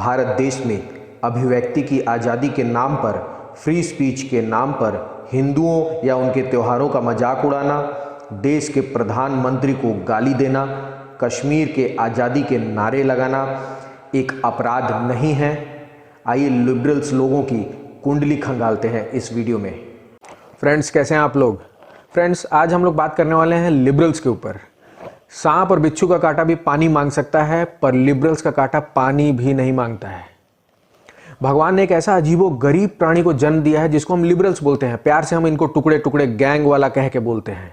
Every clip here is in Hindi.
भारत देश में अभिव्यक्ति की आज़ादी के नाम पर, फ्री स्पीच के नाम पर हिंदुओं या उनके त्योहारों का मजाक उड़ाना, देश के प्रधानमंत्री को गाली देना, कश्मीर के आज़ादी के नारे लगाना एक अपराध नहीं है। आइए लिबरल्स लोगों की कुंडली खंगालते हैं इस वीडियो में। फ्रेंड्स, कैसे हैं आप लोग? फ्रेंड्स, आज हम लोग बात करने वाले हैं लिबरल्स के ऊपर। सांप और बिच्छू का कांटा भी पानी मांग सकता है, पर लिबरल्स का कांटा पानी भी नहीं मांगता है। भगवान ने एक ऐसा अजीबो गरीब प्राणी को जन्म दिया है जिसको हम लिबरल्स बोलते हैं। प्यार से हम इनको टुकड़े टुकड़े गैंग वाला कह के बोलते हैं।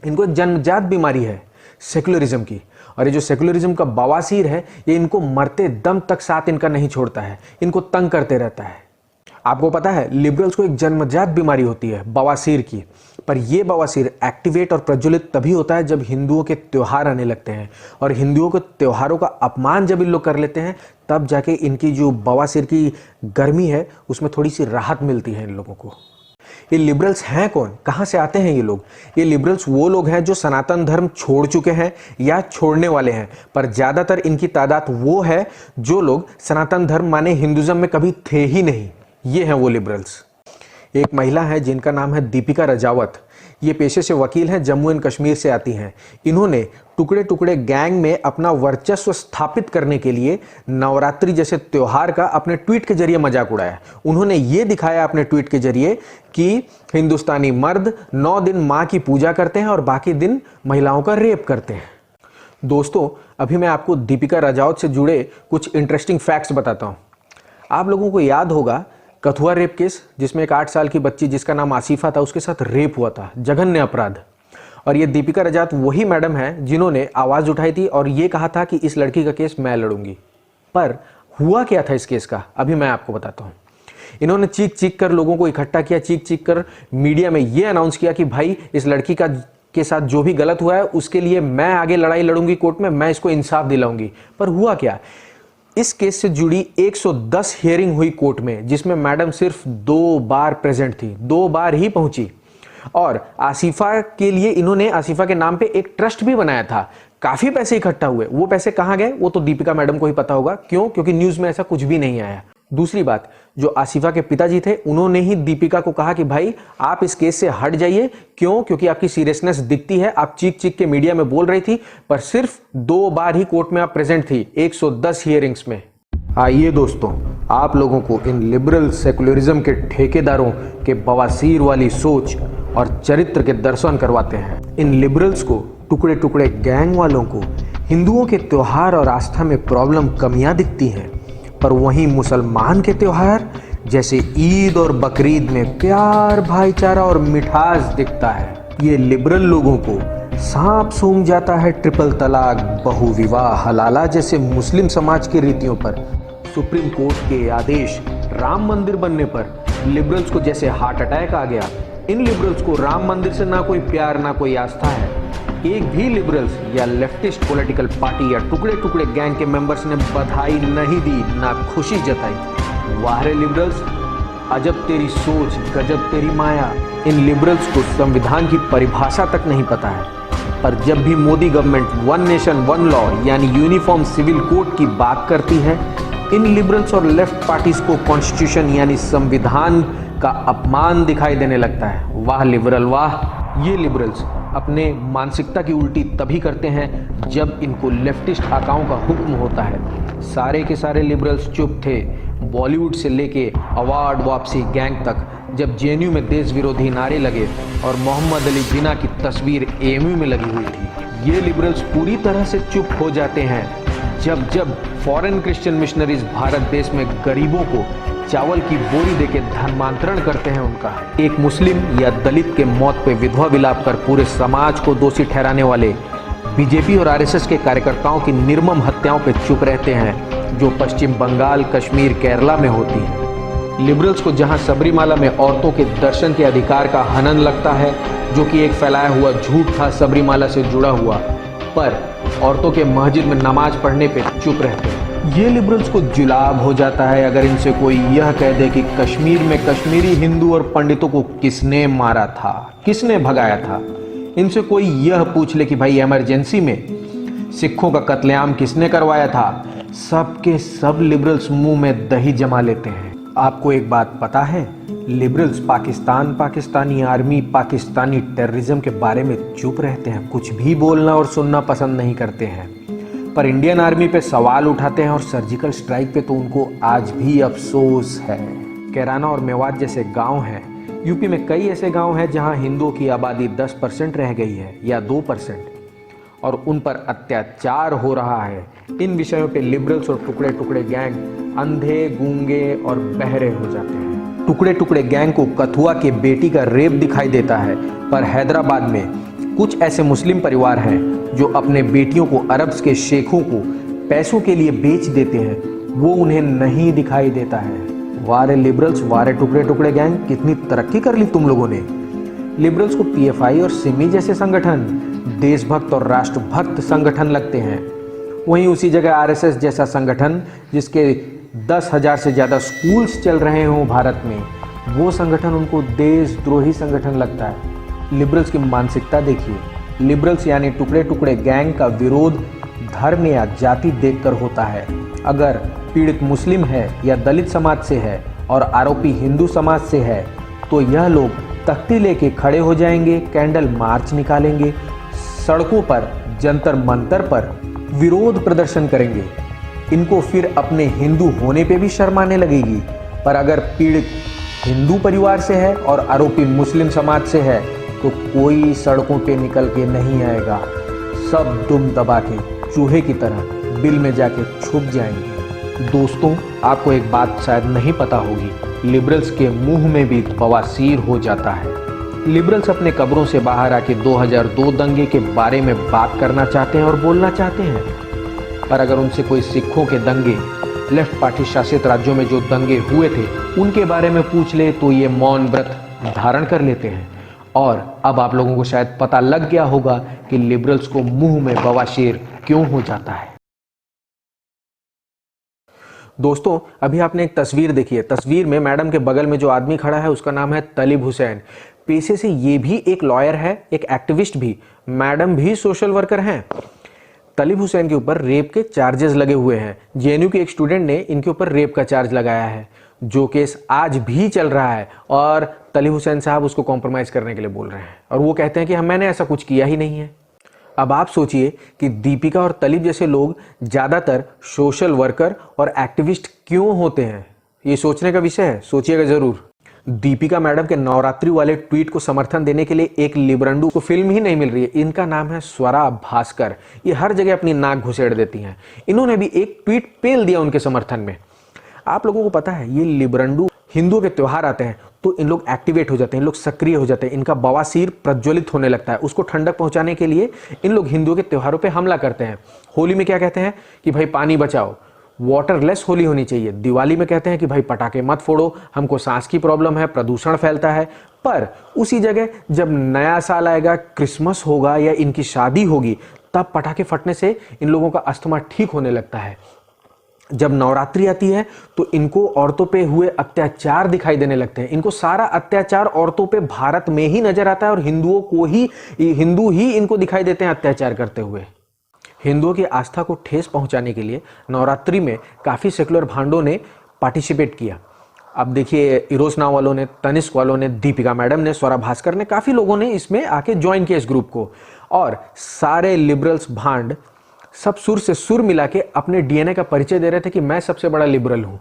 इनको एक जन्मजात बीमारी है सेकुलरिज्म की, और ये जो सेकुलरिज्म का बवासीर है ये इनको मरते दम तक साथ इनका नहीं छोड़ता है, इनको तंग करते रहता है। आपको पता है लिबरल्स को एक जन्मजात बीमारी होती है बवासीर की, पर यह बवासीर एक्टिवेट और प्रज्वलित तभी होता है जब हिंदुओं के त्योहार आने लगते हैं, और हिंदुओं के त्योहारों का अपमान जब इन लोग कर लेते हैं तब जाके इनकी जो बवासीर की गर्मी है उसमें थोड़ी सी राहत मिलती है इन लोगों को। ये लिबरल्स हैं कौन, कहां से आते हैं ये लोग? ये लिबरल्स वो लोग हैं जो सनातन धर्म छोड़ चुके हैं या छोड़ने वाले हैं, पर ज्यादातर इनकी तादाद वो है जो लोग सनातन धर्म माने हिंदुज्म में कभी थे ही नहीं। ये हैं वो लिबरल्स। एक महिला है जिनका नाम है दीपिका राजावत। ये पेशे से वकील हैं, जम्मू एंड कश्मीर से आती हैं। इन्होंने टुकड़े टुकड़े गैंग में अपना वर्चस्व स्थापित करने के लिए नवरात्रि जैसे त्योहार का अपने ट्वीट के जरिए मजाक उड़ाया। उन्होंने ये दिखाया अपने ट्वीट के जरिए कि हिंदुस्तानी मर्द 9 दिन माँ की पूजा करते हैं और बाकी दिन महिलाओं का रेप करते हैं। दोस्तों, अभी मैं आपको दीपिका राजावत से जुड़े कुछ इंटरेस्टिंग फैक्ट्स बताता हूँ। आप लोगों को याद होगा कथुआ रेप केस, जिसमें एक 8 साल की बच्ची जिसका नाम आसिफा था उसके साथ रेप हुआ था, जघन्य अपराध। और ये दीपिका राजावत वही मैडम है जिन्होंने आवाज़ उठाई थी और ये कहा था कि इस लड़की का केस मैं लड़ूंगी। पर हुआ क्या था इस केस का, अभी मैं आपको बताता हूँ। इन्होंने चीख चीख कर लोगों को इकट्ठा किया, चीख चीख कर मीडिया में ये अनाउंस किया कि भाई इस लड़की के साथ जो भी गलत हुआ है उसके लिए मैं आगे लड़ाई लड़ूंगी कोर्ट में, मैं इसको इंसाफ दिलाऊंगी। पर हुआ क्या, इस केस से जुड़ी 110 हियरिंग हुई कोर्ट में, जिसमें मैडम सिर्फ 2 बार प्रेजेंट थी, 2 बार ही पहुंची। और आसिफा के लिए इन्होंने आसिफा के नाम पे एक ट्रस्ट भी बनाया था। काफी पैसे इकट्ठा हुए, वो पैसे कहां गए वो तो दीपिका मैडम को ही पता होगा। क्यों? क्योंकि न्यूज में ऐसा कुछ भी नहीं आया। दूसरी बात, जो आसिफा के पिताजी थे उन्होंने ही दीपिका को कहा कि भाई आप इस केस से हट जाइए। क्यों? क्योंकि आपकी सीरियसनेस दिखती है, आप चीख चीख के मीडिया में बोल रही थी, पर सिर्फ 2 बार ही कोर्ट में आप प्रेजेंट थी 110 हियरिंग्स में। आइए दोस्तों, आप लोगों को इन लिबरल सेकुलरिज्म के ठेकेदारों के बवासीर वाली सोच और चरित्र के दर्शन करवाते हैं। इन लिबरल्स को, टुकड़े टुकड़े गैंग वालों को हिंदुओं के त्योहार और आस्था में प्रॉब्लम कमियां दिखती हैं, पर वहीं मुसलमान के त्योहार जैसे ईद और बकरीद में प्यार, भाईचारा और मिठास दिखता है। ये लिबरल लोगों को सांप सूंघ जाता है ट्रिपल तलाक, बहुविवाह, हलाला जैसे मुस्लिम समाज की रीतियों पर। सुप्रीम कोर्ट के आदेश राम मंदिर बनने पर लिबरल्स को जैसे हार्ट अटैक आ गया। इन लिबरल्स को राम मंदिर से ना कोई प्यार ना कोई आस्था है। एक भी लिबरल्स या लेफ्टिस्ट पॉलिटिकल पार्टी या टुकड़े टुकड़े गैंग के मेंबर्स ने बधाई नहीं दी, ना खुशी जताई। वाह रे लिबरल्स, अजब तेरी सोच, गजब तेरी माया। इन लिबरल्स को संविधान की परिभाषा तक नहीं पता है, पर जब भी मोदी गवर्नमेंट 1 नेशन 1 लॉ यानी यूनिफॉर्म सिविल कोड की बात करती है, इन लिबरल्स और लेफ्ट पार्टीज को कॉन्स्टिट्यूशन यानी संविधान का अपमान दिखाई देने लगता है। वाह लिबरल वाह। ये लिबरल्स अपने मानसिकता की उल्टी तभी करते हैं जब इनको लेफ्टिस्ट आकाओं का हुक्म होता है। सारे के सारे लिबरल्स चुप थे, बॉलीवुड से लेके अवार्ड वापसी गैंग तक, जब जेएनयू में देश विरोधी नारे लगे और मोहम्मद अली जिन्ना की तस्वीर एएमयू में लगी हुई थी। ये लिबरल्स पूरी तरह से चुप हो जाते हैं जब फॉरेन क्रिश्चियन मिशनरीज भारत देश में गरीबों को चावल की बोरी देके धर्मांतरण करते हैं उनका। एक मुस्लिम या दलित के मौत पे विधवा विलाप कर पूरे समाज को दोषी ठहराने वाले बीजेपी और आरएसएस के कार्यकर्ताओं की निर्मम हत्याओं पे चुप रहते हैं, जो पश्चिम बंगाल, कश्मीर, केरला में होती है। लिबरल्स को जहां सबरीमाला में औरतों के दर्शन के अधिकार का हनन लगता है, जो कि एक फैलाया हुआ झूठ था सबरीमाला से जुड़ा हुआ, पर औरतों के मस्जिद में नमाज पढ़ने पे चुप रहते हैं। ये लिबरल्स को जुलाब हो जाता है अगर इनसे कोई यह कह दे कि कश्मीर में कश्मीरी हिंदू और पंडितों को किसने मारा था, किसने भगाया था। इनसे कोई यह पूछ ले कि भाई इमरजेंसी में सिखों का कत्लेआम किसने करवाया था, सबके सब लिबरल्स मुंह में दही जमा लेते हैं। आपको एक बात पता है, liberals Pakistan, Pakistani army, Pakistani terrorism के बारे में चुप रहते हैं, कुछ भी बोलना और सुनना पसंद नहीं करते हैं। पर इंडियन आर्मी पे सवाल उठाते हैं और सर्जिकल स्ट्राइक पे तो उनको आज भी अफसोस है। कैराना और मेवात जैसे गांव हैं, यूपी में कई ऐसे गांव हैं जहां हिंदुओं की आबादी 10% रह गई है या 2%, और उन पर अत्याचार हो रहा है। इन विषयों पे लिबरल्स और टुकड़े टुकड़े गैंग अंधे, गूंगे और बहरे हो जाते हैं। टुकड़े टुकड़े गैंग को कथुआ के बेटी का रेप दिखाई देता है, पर हैदराबाद में कुछ ऐसे मुस्लिम परिवार हैं जो अपने बेटियों को अरब्स के शेखों को पैसों के लिए बेच देते हैं, वो उन्हें नहीं दिखाई देता है। वारे लिबरल्स, वारे टुकड़े टुकड़े गैंग, कितनी तरक्की कर ली तुम लोगों ने। लिबरल्स को पीएफआई और सिमी जैसे संगठन देशभक्त और राष्ट्रभक्त संगठन लगते हैं, वहीं उसी जगह आरएसएस जैसा संगठन जिसके 10,000 से ज़्यादा स्कूल्स चल रहे हों भारत में, वो संगठन उनको देशद्रोही संगठन लगता है। लिबरल्स की मानसिकता देखिए, लिबरल्स यानी टुकड़े टुकड़े गैंग का विरोध धर्म या जाति देखकर होता है। अगर पीड़ित मुस्लिम है या दलित समाज से है और आरोपी हिंदू समाज से है, तो यह लोग तख्ती लेके खड़े हो जाएंगे, कैंडल मार्च निकालेंगे, सड़कों पर, जंतर मंतर पर विरोध प्रदर्शन करेंगे। इनको फिर अपने हिंदू होने पे भी शर्म आने लगेगी। पर अगर पीड़ित हिंदू परिवार से है और आरोपी मुस्लिम समाज से है, तो कोई सड़कों पे निकल के नहीं आएगा। सब दुम दबा के चूहे की तरह बिल में जाके छुप जाएंगे। दोस्तों, आपको एक बात शायद नहीं पता होगी, लिबरल्स के मुंह में भी बवासीर हो जाता है। लिबरल्स अपने कब्रों से बाहर आके 2002 दंगे के बारे में बात करना चाहते हैं और बोलना चाहते हैं, पर अगर उनसे कोई सिखों के दंगे, लेफ्ट पार्टी शासित राज्यों में जो दंगे हुए थे उनके बारे में पूछ ले तो ये मौन व्रत धारण कर लेते हैं। और अब आप लोगों को शायद पता लग गया होगा कि लिबरल्स को मुंह में बवासीर क्यों हो जाता है। दोस्तों, अभी आपने एक तस्वीर देखी है। तस्वीर में मैडम के बगल में जो आदमी खड़ा है उसका नाम है तलिब हुसैन। पेशे से ये भी एक लॉयर है, एक एक्टिविस्ट भी, मैडम भी सोशल वर्कर हैं। तलिब हुसैन के ऊपर रेप के चार्जेस लगे हुए हैं। जेएनयू के एक स्टूडेंट ने इनके ऊपर रेप का चार्ज लगाया है, जो केस आज भी चल रहा है, और तलिब हुसैन साहब उसको कॉम्प्रोमाइज करने के लिए बोल रहे हैं और वो कहते हैं कि मैंने ऐसा कुछ किया ही नहीं है। अब आप सोचिए कि दीपिका और तलिब जैसे लोग ज़्यादातर सोशल वर्कर और एक्टिविस्ट क्यों होते हैं, ये सोचने का विषय है, सोचिएगा ज़रूर। दीपिका मैडम के नवरात्रि वाले ट्वीट को समर्थन देने के लिए एक लिबरंडू को फिल्म ही नहीं मिल रही है। इनका नाम है स्वरा भास्कर। ये हर जगह अपनी नाक घुसेड़ देती हैं। इन्होंने भी एक ट्वीट पेल दिया उनके समर्थन में। आप लोगों को पता है, ये लिबरंडू हिंदुओं के त्यौहार आते हैं तो इन लोग एक्टिवेट हो जाते हैं, इन लोग सक्रिय हो जाते हैं, इनका बवासीर प्रज्वलित होने लगता है। उसको ठंडक पहुंचाने के लिए इन लोग हिंदुओं के त्योहारों पे हमला करते हैं। होली में क्या कहते हैं कि भाई पानी बचाओ, वाटरलेस होली होनी चाहिए। दिवाली में कहते हैं कि भाई पटाखे मत फोड़ो, हमको सांस की प्रॉब्लम है, प्रदूषण फैलता है। पर उसी जगह जब नया साल आएगा, क्रिसमस होगा या इनकी शादी होगी, तब पटाखे फटने से इन लोगों का अस्थमा ठीक होने लगता है। जब नवरात्रि आती है तो इनको औरतों पे हुए अत्याचार दिखाई देने लगते हैं। इनको सारा अत्याचार औरतों पे भारत में ही नजर आता है और हिंदू ही इनको दिखाई देते हैं अत्याचार करते हुए। हिंदुओं की आस्था को ठेस पहुंचाने के लिए नवरात्रि में काफ़ी सेकुलर भांडों ने पार्टिसिपेट किया। अब देखिए, इरोस नाव वालों ने, तनिष्क वालों ने, दीपिका मैडम ने, स्वरा भास्कर ने, काफ़ी लोगों ने इसमें आके ज्वाइन किया इस ग्रुप को। और सारे लिबरल्स भांड सब सुर से सुर मिला के अपने डीएनए का परिचय दे रहे थे कि मैं सबसे बड़ा लिबरल हूँ।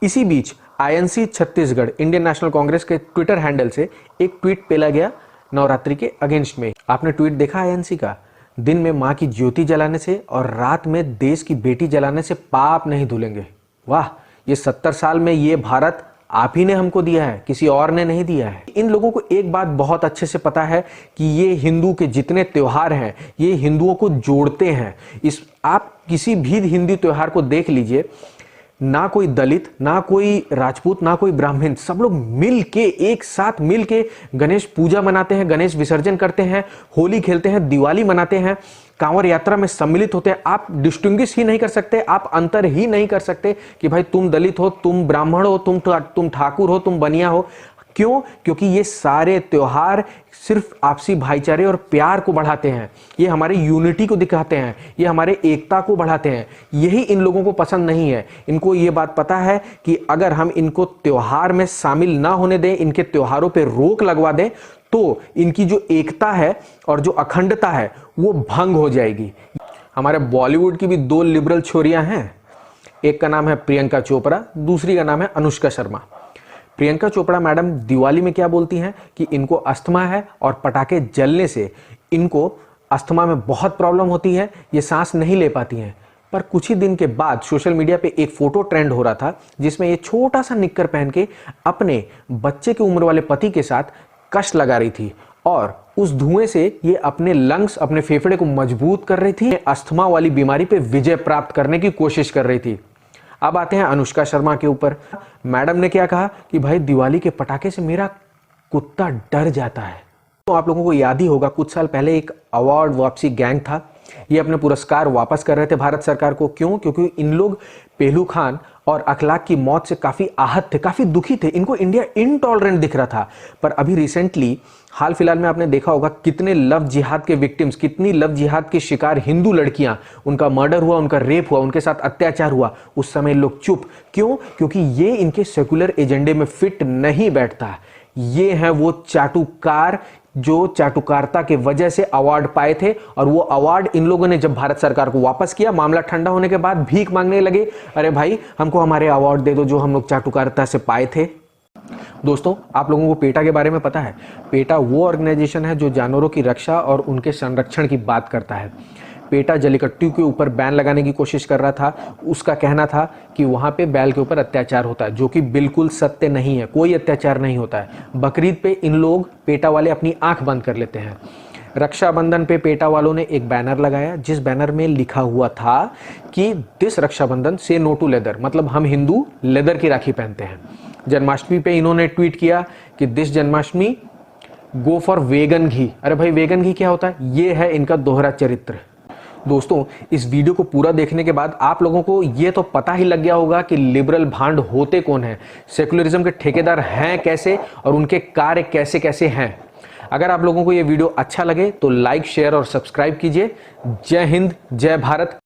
इसी बीच INC Chhattisgarh, Indian National Congress के ट्विटर हैंडल से एक ट्वीट पेला गया नवरात्रि के अगेंस्ट में। आपने ट्वीट देखा आईएनसी का? दिन में माँ की ज्योति जलाने से और रात में देश की बेटी जलाने से पाप नहीं धुलेंगे। वाह, ये 70 साल में ये भारत आप ही ने हमको दिया है, किसी और ने नहीं दिया है। इन लोगों को एक बात बहुत अच्छे से पता है कि ये हिंदू के जितने त्योहार हैं ये हिंदुओं को जोड़ते हैं। आप किसी भी हिंदू त्योहार को देख लीजिए, ना कोई दलित, ना कोई राजपूत, ना कोई ब्राह्मण, सब लोग मिल के, एक साथ मिल के गणेश पूजा मनाते हैं, गणेश विसर्जन करते हैं, होली खेलते हैं, दिवाली मनाते हैं, कांवड़ यात्रा में सम्मिलित होते हैं। आप डिस्टिंग्विश ही नहीं कर सकते, आप अंतर ही नहीं कर सकते कि भाई तुम दलित हो, तुम ब्राह्मण हो, तुम ठाकुर हो, तुम बनिया हो। क्यों? क्योंकि ये सारे त्योहार सिर्फ आपसी भाईचारे और प्यार को बढ़ाते हैं, ये हमारी यूनिटी को दिखाते हैं, ये हमारे एकता को बढ़ाते हैं। यही इन लोगों को पसंद नहीं है। इनको ये बात पता है कि अगर हम इनको त्योहार में शामिल ना होने दें, इनके त्योहारों पे रोक लगवा दें, तो इनकी जो एकता है और जो अखंडता है वो भंग हो जाएगी। हमारे बॉलीवुड की भी 2 लिबरल छोरियां हैं, एक का नाम है प्रियंका चोपड़ा, दूसरी का नाम है अनुष्का शर्मा। प्रियंका चोपड़ा मैडम दिवाली में क्या बोलती हैं कि इनको अस्थमा है और पटाखे जलने से इनको अस्थमा में बहुत प्रॉब्लम होती है, ये सांस नहीं ले पाती हैं। पर कुछ ही दिन के बाद सोशल मीडिया पे एक फोटो ट्रेंड हो रहा था जिसमें ये छोटा सा निक्कर पहन के अपने बच्चे की उम्र वाले पति के साथ कष्ट लगा रही थी और उस धुएं से ये अपने लंग्स, अपने फेफड़े को मजबूत कर रही थी, अस्थमा वाली बीमारी पे विजय प्राप्त करने की कोशिश कर रही थी। अब आते हैं अनुष्का शर्मा के ऊपर। मैडम ने क्या कहा कि भाई दिवाली के पटाखे से मेरा कुत्ता डर जाता है। तो आप लोगों को याद ही होगा कुछ साल पहले एक अवार्ड वापसी गैंग था, ये अपने पुरस्कार वापस कर रहे थे भारत सरकार को। क्यों? क्योंकि इन लोग पहलू खान और अखलाक की मौत से काफी आहत थे, काफी दुखी थे, इनको इंडिया इनटॉलरेंट दिख रहा था। पर अभी रिसेंटली हाल फिलहाल में आपने देखा होगा कितने लव जिहाद के विक्टिम्स, कितनी लव जिहाद के शिकार हिंदू लड़कियां, उनका मर्डर हुआ, उनका रेप हुआ, उनके साथ अत्याचार हुआ, उस समय लोग चुप। क्यों? क्योंकि ये इनके सेकुलर एजेंडे में फिट नहीं बैठता। ये हैं वो चाटुकार जो चाटुकारिता के वजह से अवार्ड पाए थे, और वो अवार्ड इन लोगों ने जब भारत सरकार को वापस किया, मामला ठंडा होने के बाद भीख मांगने लगे, अरे भाई हमको हमारे अवार्ड दे दो जो हम लोग चाटुकारिता से पाए थे। दोस्तों, आप लोगों को पेटा के बारे में पता है? पेटा वो ऑर्गेनाइजेशन है जो जानवरों की रक्षा और उनके संरक्षण की बात करता है। पेटा जल्लीकट्टू के ऊपर बैन लगाने की कोशिश कर रहा था। उसका कहना था कि वहाँ पे बैल के ऊपर अत्याचार होता है, जो कि बिल्कुल सत्य नहीं है। कोई अत्याचार नहीं होता है। बकरीद पे इन लोग पेटा वाले अपनी आंख बंद कर लेते हैं। रक्षाबंधन पे पेटा वालों ने एक बैनर लगाया जिस बैनर में लिखा हुआ था कि दिस रक्षाबंधन से नो टू लेदर, मतलब हम हिंदू लेदर की राखी पहनते हैं। जन्माष्टमी पे इन्होंने ट्वीट किया कि this Janmashtami go for vegan ghee. अरे भाई, वेगन घी क्या होता है? ये है इनका दोहरा चरित्र। दोस्तों, इस वीडियो को पूरा देखने के बाद आप लोगों को ये तो पता ही लग गया होगा कि लिबरल भांड होते कौन हैं, सेकुलरिज्म के ठेकेदार हैं कैसे, और उनके कार्य कैसे कैसे हैं। अगर आप लोगों को ये वीडियो अच्छा लगे तो लाइक, शेयर और सब्सक्राइब कीजिए। जय हिंद, जय भारत।